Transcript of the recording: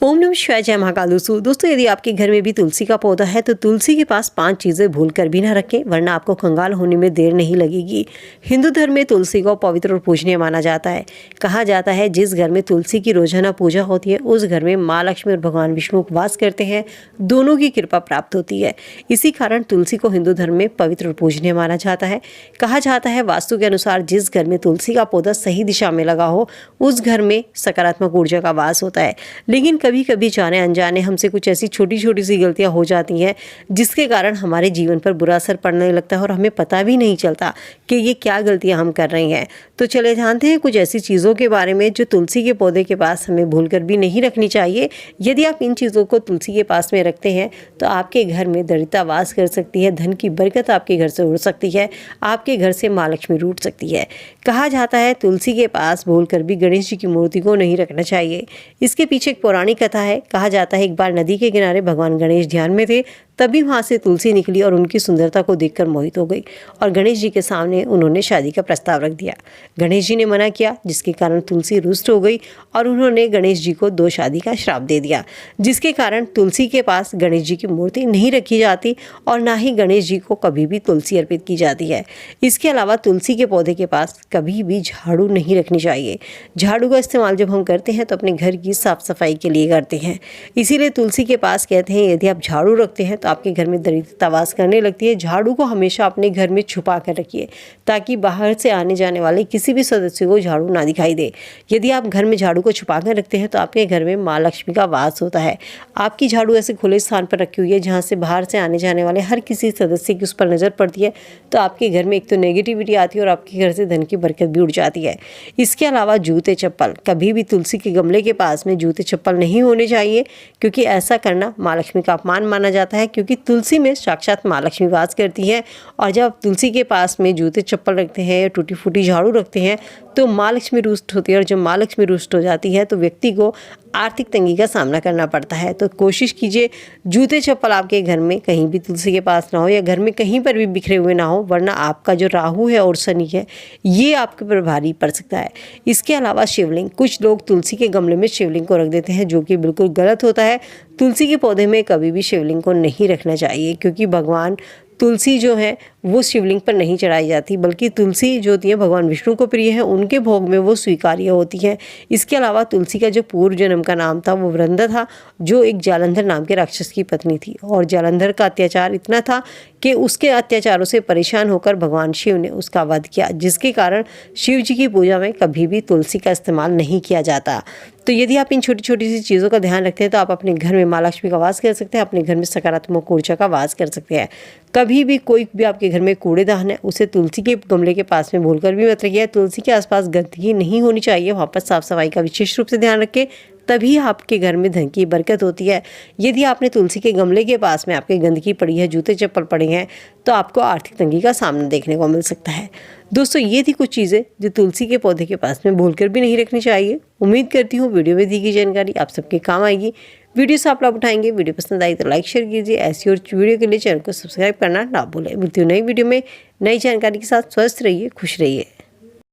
ओम नमः शिवाय, जय महाकाल। दोस्तों यदि आपके घर में भी तुलसी का पौधा है तो तुलसी के पास 5 चीज़ें भूल कर भी ना रखें, वरना आपको कंगाल होने में देर नहीं लगेगी। हिंदू धर्म में तुलसी को पवित्र और पूजनीय माना जाता है। कहा जाता है जिस घर में तुलसी की रोजाना पूजा होती है उस घर में माँ लक्ष्मी और भगवान विष्णु वास करते हैं, दोनों की कृपा प्राप्त होती है। इसी कारण तुलसी को हिंदू धर्म में पवित्र और पूजनीय माना जाता है। कहा जाता है वास्तु के अनुसार जिस घर में तुलसी का पौधा सही दिशा में लगा हो उस घर में सकारात्मक ऊर्जा का वास होता है। लेकिन कभी कभी जाने अनजाने हमसे कुछ ऐसी छोटी छोटी सी गलतियां हो जाती हैं जिसके कारण हमारे जीवन पर बुरा असर पड़ने लगता है और हमें पता भी नहीं चलता कि ये क्या गलतियां हम कर रहे हैं। तो चले जानते हैं कुछ ऐसी चीज़ों के बारे में जो तुलसी के पौधे के पास हमें भूलकर भी नहीं रखनी चाहिए। यदि आप इन चीज़ों को तुलसी के पास में रखते हैं तो आपके घर में दरिद्रता वास कर सकती है, धन की बरकत आपके घर से उड़ सकती है, आपके घर से माँ लक्ष्मी रूठ सकती है। कहा जाता है तुलसी के पास भूलकर भी गणेश जी की मूर्ति को नहीं रखना चाहिए। इसके पीछे एक पौराणिक कथा है। कहा जाता है एक बार नदी के किनारे भगवान गणेश ध्यान में थे, तभी वहाँ से तुलसी निकली और उनकी सुंदरता को देखकर मोहित हो गई और गणेश जी के सामने उन्होंने शादी का प्रस्ताव रख दिया। गणेश जी ने मना किया, जिसके कारण तुलसी रुष्ट हो गई और उन्होंने गणेश जी को 2 शादी का श्राप दे दिया, जिसके कारण तुलसी के पास गणेश जी की मूर्ति नहीं रखी जाती और ना ही गणेश जी को कभी भी तुलसी अर्पित की जाती है। इसके अलावा तुलसी के पौधे के पास कभी भी झाड़ू नहीं रखनी चाहिए। झाड़ू का इस्तेमाल जब हम करते हैं तो अपने घर की साफ सफाई के लिए करते हैं, इसीलिए तुलसी के पास कहते हैं यदि आप झाड़ू रखते हैं तो आपके घर में दरिद्रता वास करने लगती है। झाड़ू को हमेशा अपने घर में छुपा कर रखिए ताकि बाहर से आने जाने वाले किसी भी सदस्य को झाड़ू ना दिखाई दे। यदि आप घर में झाड़ू को छुपा कर रखते हैं तो आपके घर में माँ लक्ष्मी का वास होता है। आपकी झाड़ू ऐसे खुले स्थान पर रखी हुई है जहाँ से बाहर से आने जाने वाले हर किसी सदस्य की उस पर नज़र पड़ती है तो आपके घर में एक तो नेगेटिविटी आती है और आपके घर से धन की बरकत भी उड़ जाती है। इसके अलावा जूते चप्पल, कभी भी तुलसी के गमले के पास में जूते चप्पल नहीं होने चाहिए, क्योंकि ऐसा करना माँ लक्ष्मी का अपमान माना जाता है। क्योंकि तुलसी में साक्षात माँ लक्ष्मी वास करती है और जब आप तुलसी के पास में जूते चप्पल रखते हैं या टूटी फूटी झाड़ू रखते हैं तो माँ लक्ष्मी रुष्ट होती है और जब माँ लक्ष्मी रुष्ट हो जाती है तो व्यक्ति को आर्थिक तंगी का सामना करना पड़ता है। तो कोशिश कीजिए जूते चप्पल आपके घर में कहीं भी तुलसी के पास ना हो या घर में कहीं पर भी बिखरे हुए ना हो, वरना आपका जो राहु है और शनि है ये आपके पर भारी पड़ सकता है। इसके अलावा शिवलिंग, कुछ लोग तुलसी के गमले में शिवलिंग को रख देते हैं जो कि बिल्कुल गलत होता है। तुलसी के पौधे में कभी भी शिवलिंग को नहीं रखना चाहिए, क्योंकि भगवान तुलसी जो है वो शिवलिंग पर नहीं चढ़ाई जाती, बल्कि तुलसी जो होती है भगवान विष्णु को प्रिय है, उनके भोग में वो स्वीकार्य होती है। इसके अलावा तुलसी का जो पूर्व जन्म का नाम था वो वृंदा था, जो एक जालंधर नाम के राक्षस की पत्नी थी और जालंधर का अत्याचार इतना था कि उसके अत्याचारों से परेशान होकर भगवान शिव ने उसका वध किया, जिसके कारण शिव जी की पूजा में कभी भी तुलसी का इस्तेमाल नहीं किया जाता। तो यदि आप इन छोटी छोटी सी चीज़ों का ध्यान रखते हैं तो आप अपने घर में माँ लक्ष्मी का वास कर सकते हैं, अपने घर में सकारात्मक ऊर्जा का वास कर सकते हैं। कभी भी कोई भी आपके घर में कूड़ेदान है उसे तुलसी के गमले के पास में भूलकर भी मत रखिए। तुलसी के आसपास गंदगी नहीं होनी चाहिए, वहाँ पर साफ सफाई का विशेष रूप से ध्यान रखें, तभी आपके घर में धन की बरकत होती है। यदि आपने तुलसी के गमले के पास में आपके गंदगी पड़ी है, जूते चप्पल पड़े हैं, तो आपको आर्थिक तंगी का सामना देखने को मिल सकता है। दोस्तों ये थी कुछ चीज़ें जो तुलसी के पौधे के पास में भूलकर भी नहीं रखनी चाहिए। उम्मीद करती हूँ वीडियो में दी गई जानकारी आप सबके काम आएगी। वीडियो से आप लाभ उठाएंगे। वीडियो पसंद आई तो लाइक शेयर कीजिए। ऐसी और वीडियो के लिए चैनल को सब्सक्राइब करना ना भूलें। मिलती हूँ नई वीडियो में नई जानकारी के साथ। स्वस्थ रहिए, खुश रहिए।